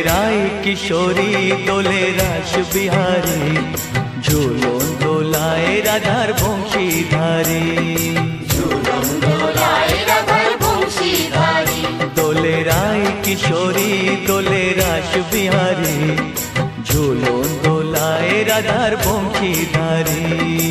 রায় কিশোরী দোলে রাস বিহারী, ঝুলন দোলায় রাধার বংশীধারী। দোলে রায় কিশোরী দোলে রাস বিহারী, ঝুলন দোলায় রাধার বংশীধারী।